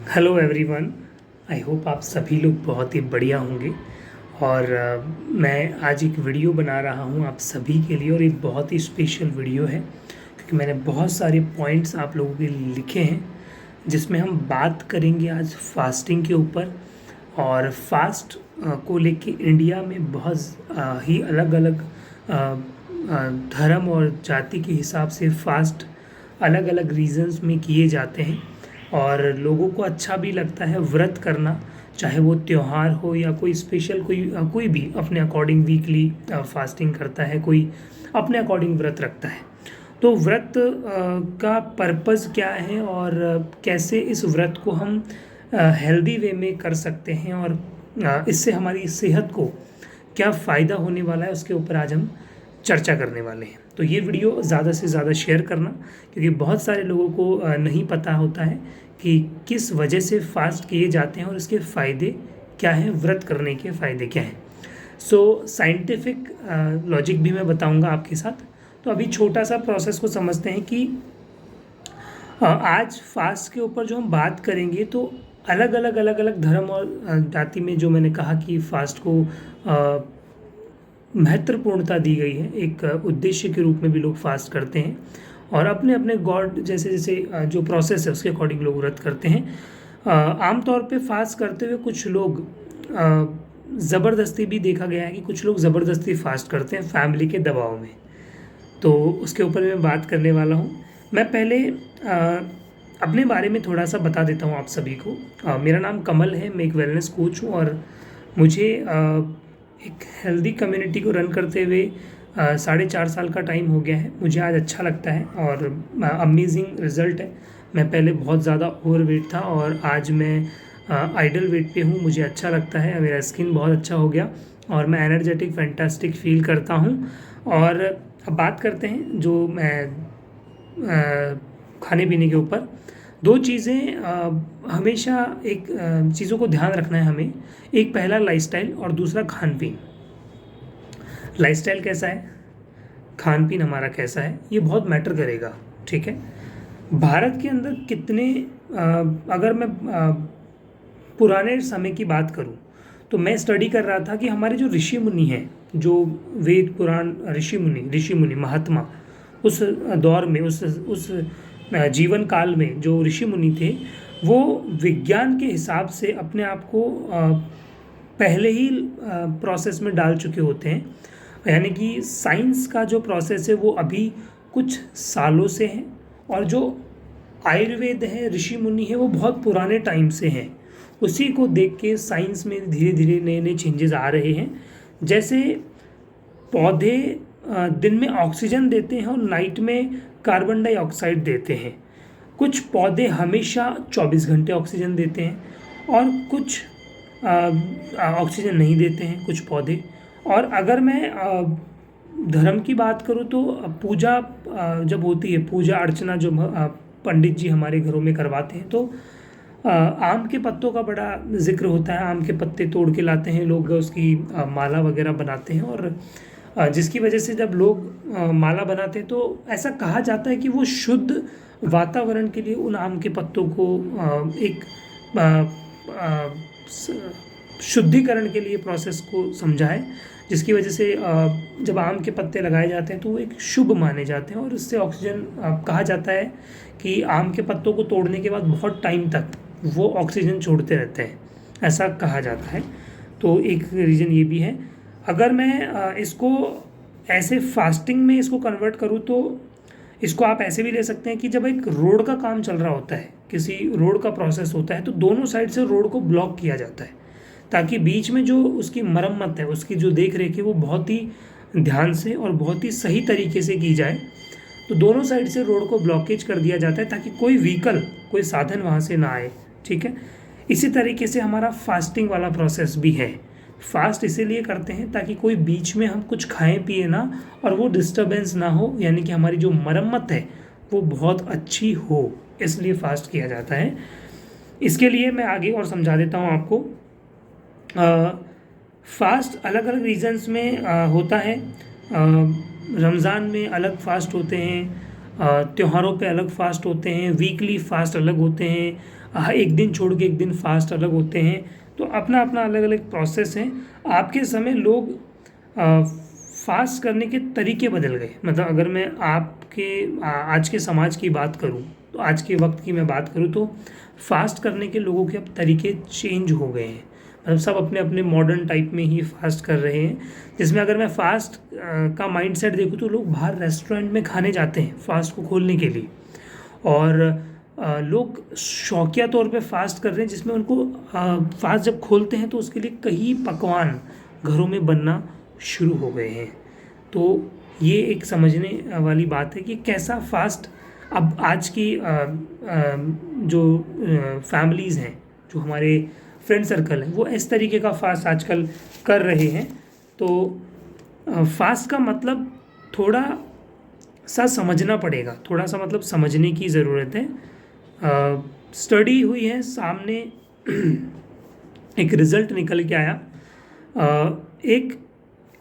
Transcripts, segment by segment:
Hello everyone. I hope आप सभी लोग बहुत ही बढ़िया होंगे। और मैं आज एक वीडियो बना रहा हूँ आप सभी के लिए, और एक बहुत ही स्पेशल वीडियो है क्योंकि मैंने बहुत सारे पॉइंट्स आप लोगों के लिए लिखे हैं जिसमें हम बात करेंगे आज फास्टिंग के ऊपर। और फास्ट को लेके इंडिया में बहुत ही अलग अलग धर्म और जाति के हिसाब से फास्ट अलग अलग रीजन्स में किए जाते हैं, और लोगों को अच्छा भी लगता है व्रत करना, चाहे वो त्यौहार हो या कोई स्पेशल कोई भी अपने अकॉर्डिंग वीकली फास्टिंग करता है, कोई अपने अकॉर्डिंग व्रत रखता है। तो व्रत का पर्पज़ क्या है और कैसे इस व्रत को हम हेल्दी वे में कर सकते हैं, और इससे हमारी सेहत को क्या फ़ायदा होने वाला है, उसके ऊपर आज हम चर्चा करने वाले हैं। तो ये वीडियो ज़्यादा से ज़्यादा शेयर करना, क्योंकि बहुत सारे लोगों को नहीं पता होता है कि किस वजह से फास्ट किए जाते हैं और इसके फ़ायदे क्या हैं, व्रत करने के फ़ायदे क्या हैं। सो साइंटिफिक लॉजिक भी मैं बताऊंगा आपके साथ। तो अभी छोटा सा प्रोसेस को समझते हैं कि आज फास्ट के ऊपर जो हम बात करेंगे तो अलग अलग धर्म और जाति में, जो मैंने कहा कि फास्ट को महत्वपूर्णता दी गई है, एक उद्देश्य के रूप में भी लोग फास्ट करते हैं, और अपने अपने गॉड जैसे जैसे जो प्रोसेस है उसके अकॉर्डिंग लोग व्रत करते हैं। आमतौर पे फास्ट करते हुए कुछ लोग ज़बरदस्ती भी देखा गया है कि कुछ लोग ज़बरदस्ती फास्ट करते हैं फैमिली के दबाव में। तो उसके ऊपर मैं बात करने वाला हूँ। मैं पहले अपने बारे में थोड़ा सा बता देता हूँ आप सभी को। मेरा नाम कमल है, मैं एक वेलनेस कोच हूँ, और मुझे एक हेल्दी कम्युनिटी को रन करते हुए 4.5 साल का टाइम हो गया है। मुझे आज अच्छा लगता है और अमेजिंग रिज़ल्ट है। मैं पहले बहुत ज़्यादा ओवरवेट था और आज मैं आइडल वेट पे हूँ। मुझे अच्छा लगता है, मेरा स्किन बहुत अच्छा हो गया और मैं एनर्जेटिक फैंटास्टिक फील करता हूँ। और अब बात करते हैं जो मैं खाने पीने के ऊपर। दो चीज़ें हमेशा एक चीज़ों को ध्यान रखना है हमें। एक पहला लाइफस्टाइल और दूसरा खान पीन। लाइफस्टाइल कैसा है, खान पीन हमारा कैसा है, ये बहुत मैटर करेगा। ठीक है, भारत के अंदर कितने अगर मैं पुराने समय की बात करूं तो मैं स्टडी कर रहा था कि हमारे जो ऋषि मुनि हैं, जो वेद पुराण ऋषि मुनि महात्मा, उस दौर में उस जीवन काल में जो ऋषि मुनि थे, वो विज्ञान के हिसाब से अपने आप को पहले ही प्रोसेस में डाल चुके होते हैं। यानी कि साइंस का जो प्रोसेस है वो अभी कुछ सालों से है, और जो आयुर्वेद है, ऋषि मुनि है, वो बहुत पुराने टाइम से हैं। उसी को देख के साइंस में धीरे धीरे नए नए चेंजेस आ रहे हैं। जैसे पौधे दिन में ऑक्सीजन देते हैं और नाइट में कार्बन डाइऑक्साइड देते हैं। कुछ पौधे हमेशा 24 घंटे ऑक्सीजन देते हैं और कुछ ऑक्सीजन नहीं देते हैं कुछ पौधे। और अगर मैं धर्म की बात करूँ तो पूजा जब होती है, पूजा अर्चना जो पंडित जी हमारे घरों में करवाते हैं, तो आम के पत्तों का बड़ा जिक्र होता है। आम के पत्ते तोड़ के लाते हैं लोग, उसकी माला वगैरह बनाते हैं, और जिसकी वजह से जब लोग माला बनाते हैं तो ऐसा कहा जाता है कि वो शुद्ध वातावरण के लिए उन आम के पत्तों को एक शुद्धिकरण के लिए प्रोसेस को समझाएं, जिसकी वजह से जब आम के पत्ते लगाए जाते हैं तो वो एक शुभ माने जाते हैं, और इससे ऑक्सीजन कहा जाता है कि आम के पत्तों को तोड़ने के बाद बहुत टाइम तक वो ऑक्सीजन छोड़ते रहते हैं, ऐसा कहा जाता है। तो एक रीज़न ये भी है। अगर मैं इसको ऐसे फास्टिंग में इसको कन्वर्ट करूँ तो इसको आप ऐसे भी ले सकते हैं कि जब एक रोड का काम चल रहा होता है, किसी रोड का प्रोसेस होता है, तो दोनों साइड से रोड को ब्लॉक किया जाता है ताकि बीच में जो उसकी मरम्मत है, उसकी जो देख रेख है, वो बहुत ही ध्यान से और बहुत ही सही तरीके से की जाए। तो दोनों साइड से रोड को ब्लॉकेज कर दिया जाता है ताकि कोई व्हीकल, कोई साधन वहाँ से ना आए। ठीक है, इसी तरीके से हमारा फास्टिंग वाला प्रोसेस भी है। फास्ट इसीलिए करते हैं ताकि कोई बीच में हम कुछ खाएं पिए ना, और वो डिस्टर्बेंस ना हो, यानी कि हमारी जो मरम्मत है वो बहुत अच्छी हो, इसलिए फास्ट किया जाता है। इसके लिए मैं आगे और समझा देता हूँ आपको। फास्ट अलग अलग रीजन्स में होता है। रमज़ान में अलग फास्ट होते हैं, त्योहारों पे अलग फास्ट होते हैं, वीकली फास्ट अलग होते हैं, एक दिन छोड़ के एक दिन फास्ट अलग होते हैं, तो अपना अपना अलग अलग प्रोसेस है। आपके समय लोग फास्ट करने के तरीके बदल गए। मतलब अगर मैं आज के समाज की बात करूं, तो आज के वक्त की मैं बात करूं, तो फास्ट करने के लोगों के अब तरीके चेंज हो गए हैं। मतलब सब अपने अपने मॉडर्न टाइप में ही फास्ट कर रहे हैं। जिसमें अगर मैं फास्ट का माइंडसेट देखूं, तो लोग बाहर रेस्टोरेंट में खाने जाते हैं फास्ट को खोलने के लिए, और लोग शौकिया तौर पे फास्ट कर रहे हैं, जिसमें उनको फास्ट जब खोलते हैं तो उसके लिए कई पकवान घरों में बनना शुरू हो गए हैं। तो ये एक समझने वाली बात है कि कैसा फास्ट अब आज की जो फैमिलीज़ हैं, जो हमारे फ्रेंड सर्कल हैं, वो इस तरीके का फास्ट आजकल कर रहे हैं। तो फास्ट का मतलब थोड़ा सा समझना पड़ेगा, थोड़ा सा मतलब समझने की ज़रूरत है। स्टडी हुई है, सामने एक रिज़ल्ट निकल के आया। एक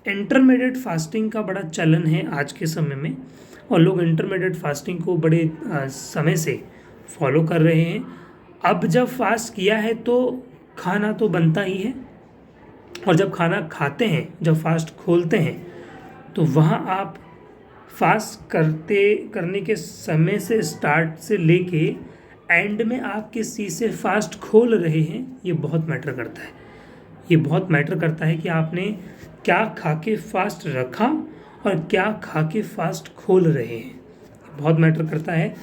इंटरमीडिएट फास्टिंग का बड़ा चलन है आज के समय में, और लोग इंटरमीडिएट फास्टिंग को बड़े समय से फॉलो कर रहे हैं। अब जब फास्ट किया है तो खाना तो बनता ही है, और जब खाना खाते हैं, जब फास्ट खोलते हैं, तो वहाँ आप फास्ट करने के समय से स्टार्ट से लेके एंड में आप किस चीज़ से फास्ट खोल रहे हैं, ये बहुत मैटर करता है। ये बहुत मैटर करता है कि आपने क्या खा के फास्ट रखा और क्या खा के फास्ट खोल रहे हैं, बहुत मैटर करता है।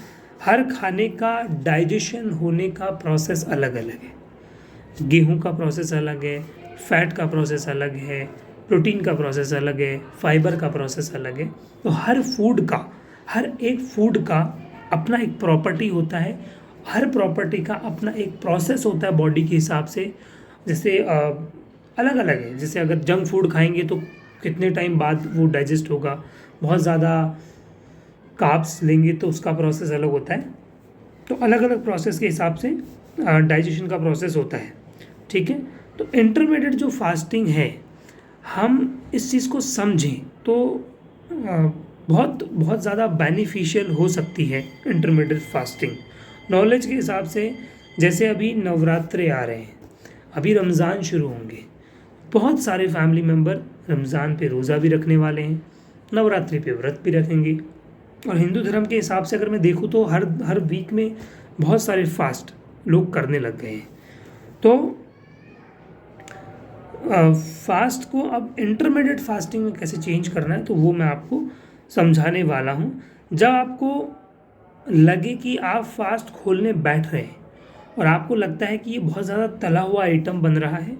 हर खाने का डाइजेशन होने का प्रोसेस अलग अलग है। गेहूं का प्रोसेस अलग है, फैट का प्रोसेस अलग है, प्रोटीन का प्रोसेस अलग है, फाइबर का प्रोसेस अलग है। तो हर एक फूड का अपना एक प्रॉपर्टी होता है, हर प्रॉपर्टी का अपना एक प्रोसेस होता है बॉडी के हिसाब से। जैसे अलग अलग है। जैसे अगर जंक फूड खाएंगे तो कितने टाइम बाद वो डाइजेस्ट होगा, बहुत ज़्यादा कार्ब्स लेंगे तो उसका प्रोसेस अलग होता है। तो अलग अलग प्रोसेस के हिसाब से डाइजेशन का प्रोसेस होता है, ठीक है। तो इंटरमीडिएट जो फास्टिंग है, हम इस चीज़ को समझें तो बहुत बहुत ज़्यादा बेनिफिशियल हो सकती है इंटरमीडिएट फास्टिंग। नॉलेज के हिसाब से, जैसे अभी नवरात्रे आ रहे हैं, अभी रमज़ान शुरू होंगे, बहुत सारे फैमिली मेम्बर रमज़ान पे रोज़ा भी रखने वाले हैं, नवरात्रि पे व्रत भी रखेंगे। और हिंदू धर्म के हिसाब से अगर मैं देखूँ तो हर वीक में बहुत सारे फास्ट लोग करने लग गए हैं। तो फास्ट को अब इंटरमीडिएट फास्टिंग में कैसे चेंज करना है, तो वो मैं आपको समझाने वाला हूँ। जब आपको लगे कि आप फास्ट खोलने बैठ रहे हैं और आपको लगता है कि ये बहुत ज़्यादा तला हुआ आइटम बन रहा है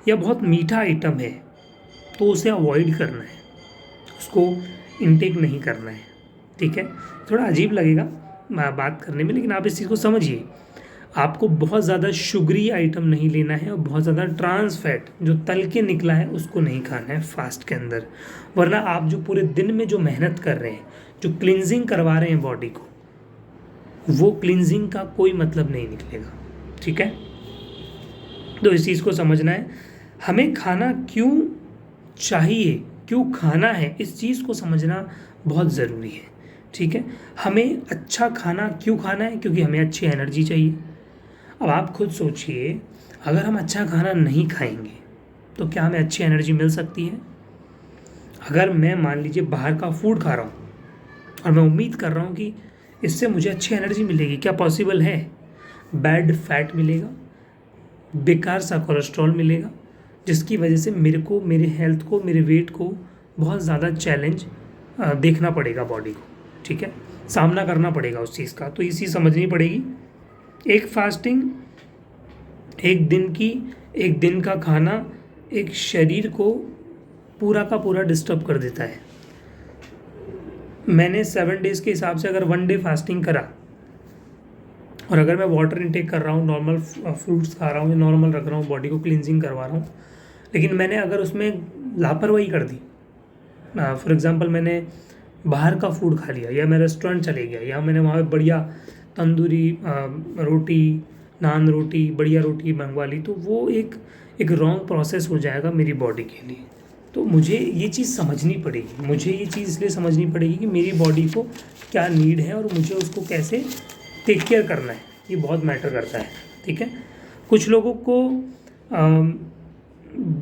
या बहुत मीठा आइटम है, तो उसे अवॉइड करना है, उसको इनटेक नहीं करना है, ठीक है। थोड़ा अजीब लगेगा बात करने में, लेकिन आप इस चीज़ को समझिए। आपको बहुत ज़्यादा शुगरी आइटम नहीं लेना है, और बहुत ज़्यादा ट्रांस फैट जो तल के निकला है उसको नहीं खाना है फास्ट के अंदर। वरना आप जो पूरे दिन में जो मेहनत कर रहे हैं, जो क्लिनजिंग करवा रहे हैं बॉडी को, वो क्लिनजिंग का कोई मतलब नहीं निकलेगा, ठीक है। तो इस चीज़ को समझना है। हमें खाना क्यों चाहिए, क्यों खाना है, इस चीज़ को समझना बहुत ज़रूरी है, ठीक है। हमें अच्छा खाना क्यों खाना है, क्योंकि हमें अच्छी एनर्जी चाहिए। अब आप खुद सोचिए, अगर हम अच्छा खाना नहीं खाएंगे तो क्या हमें अच्छी एनर्जी मिल सकती है? अगर मैं मान लीजिए बाहर का फूड खा रहा हूँ और मैं उम्मीद कर रहा हूँ कि इससे मुझे अच्छी एनर्जी मिलेगी, क्या पॉसिबल है? बैड फैट मिलेगा, बेकार सा कोलेस्ट्रॉल मिलेगा, जिसकी वजह से मेरे को, मेरे हेल्थ को, मेरे वेट को बहुत ज़्यादा चैलेंज देखना पड़ेगा बॉडी को, ठीक है, सामना करना पड़ेगा उस चीज़ का। तो ये चीज़ समझनी पड़ेगी। एक फास्टिंग, एक दिन का खाना एक शरीर को पूरा का पूरा डिस्टर्ब कर देता है। मैंने 7 डेज़ के हिसाब से अगर 1 डे फास्टिंग करा, और अगर मैं वाटर इनटेक कर रहा हूँ, नॉर्मल फ्रूट्स खा रहा हूँ, या नॉर्मल रख रहा हूँ, बॉडी को क्लिनजिंग करवा रहा हूँ, लेकिन मैंने अगर उसमें लापरवाही कर दी, फॉर एग्ज़ाम्पल मैंने बाहर का फूड खा लिया, या मैं रेस्टोरेंट चले गया, या मैंने वहाँ पे बढ़िया तंदूरी रोटी, नान रोटी, बढ़िया रोटी मंगवा ली, तो वो एक रॉन्ग प्रोसेस हो जाएगा मेरी बॉडी के लिए। तो मुझे ये चीज़ समझनी पड़ेगी, मुझे ये चीज़ इसलिए समझनी पड़ेगी कि मेरी बॉडी को क्या नीड है और मुझे उसको कैसे टेक केयर करना है, ये बहुत मैटर करता है, ठीक है। कुछ लोगों को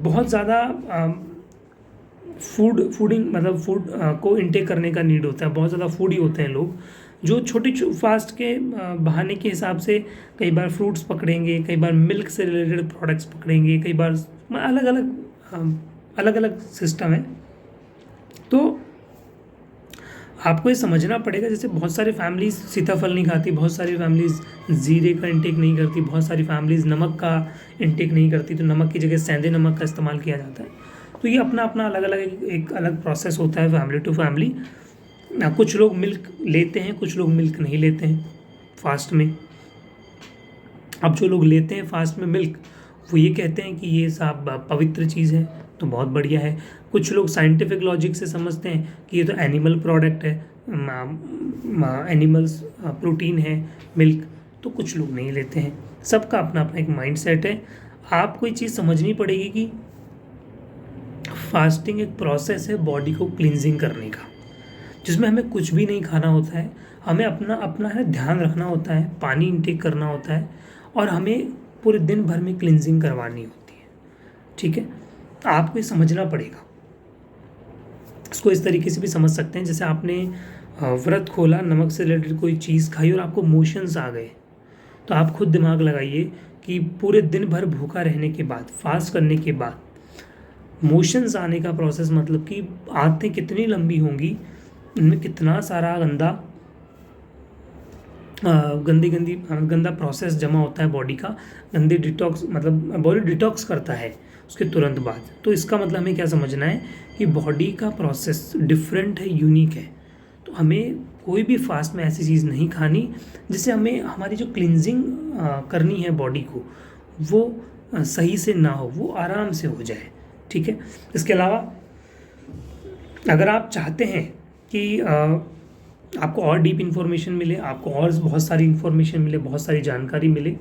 बहुत ज़्यादा फूडिंग मतलब फूड को इंटेक करने का नीड होता है, बहुत ज़्यादा फूडी होते हैं लोग, जो छोटे फास्ट के बहाने के हिसाब से कई बार फ्रूट्स पकड़ेंगे, कई बार मिल्क से रिलेटेड प्रोडक्ट्स पकड़ेंगे, कई बार अलग अलग सिस्टम है। तो आपको ये समझना पड़ेगा, जैसे बहुत सारी फैमिलीज सीताफल नहीं खाती, बहुत सारी फैमिलीज ज़ीरे का इंटेक नहीं करती, बहुत सारी फैमिलीज नमक का इंटेक नहीं करती, तो नमक की जगह सेंधे नमक का इस्तेमाल किया जाता है। तो ये अपना अपना अलग अलग एक अलग प्रोसेस होता है फैमिली टू फैमिली। कुछ लोग मिल्क लेते हैं, कुछ लोग मिल्क नहीं लेते हैं फास्ट में। अब जो लोग लेते हैं फास्ट में मिल्क, वो ये कहते हैं कि ये सब पवित्र चीज़ है, तो बहुत बढ़िया है। कुछ लोग साइंटिफिक लॉजिक से समझते हैं कि ये तो एनिमल प्रोडक्ट है, एनिमल्स प्रोटीन है मिल्क, तो कुछ लोग नहीं लेते हैं। सबका अपना अपना एक माइंड सेट है। आपको ये चीज़ समझनी पड़ेगी कि फास्टिंग एक प्रोसेस है बॉडी को क्लींजिंग करने का, जिसमें हमें कुछ भी नहीं खाना होता है, हमें अपना अपना है ध्यान रखना होता है, पानी इंटेक करना होता है, और हमें पूरे दिन भर में क्लींजिंग करवानी होती है, ठीक है। आपको ये समझना पड़ेगा। इसको इस तरीके से भी समझ सकते हैं, जैसे आपने व्रत खोला, नमक से रिलेटेड कोई चीज़ खाई और आपको मोशंस आ गए, तो आप खुद दिमाग लगाइए कि पूरे दिन भर भूखा रहने के बाद, फास्ट करने के बाद मोशंस आने का प्रोसेस, मतलब कि आंतें कितनी लंबी होंगी, उनमें कितना सारा गंदा प्रोसेस जमा होता है बॉडी का, गंदे डिटॉक्स, मतलब बॉडी डिटॉक्स करता है उसके तुरंत बाद। तो इसका मतलब हमें क्या समझना है कि बॉडी का प्रोसेस डिफरेंट है, यूनिक है। तो हमें कोई भी फास्ट में ऐसी चीज़ नहीं खानी जिससे हमें हमारी जो क्लिनजिंग करनी है बॉडी को, वो सही से ना हो, वो आराम से हो जाए, ठीक है। इसके अलावा अगर आप चाहते हैं कि आपको और डीप इन्फॉर्मेशन मिले, आपको और बहुत सारी इन्फॉर्मेशन मिले, बहुत सारी जानकारी मिले,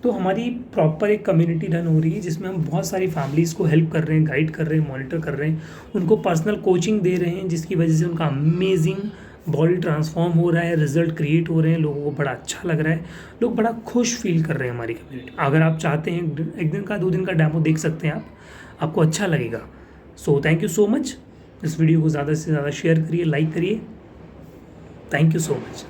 तो हमारी प्रॉपर एक कम्युनिटी रन हो रही है, जिसमें हम बहुत सारी फैमिलीज़ को हेल्प कर रहे हैं, गाइड कर रहे हैं, मॉनिटर कर रहे हैं, उनको पर्सनल कोचिंग दे रहे हैं, जिसकी वजह से उनका अमेजिंग बॉडी ट्रांसफॉर्म हो रहा है, रिजल्ट क्रिएट हो रहे हैं, लोगों को बड़ा अच्छा लग रहा है, लोग बड़ा खुश फील कर रहे हैं हमारी कम्युनिटी। अगर आप चाहते हैं, एक दिन का 2 दिन का डेमो देख सकते हैं आप, आपको अच्छा लगेगा। So thank you so much. इस वीडियो को ज़्यादा से ज़्यादा शेयर करिए, लाइक करिए। Thank you so much.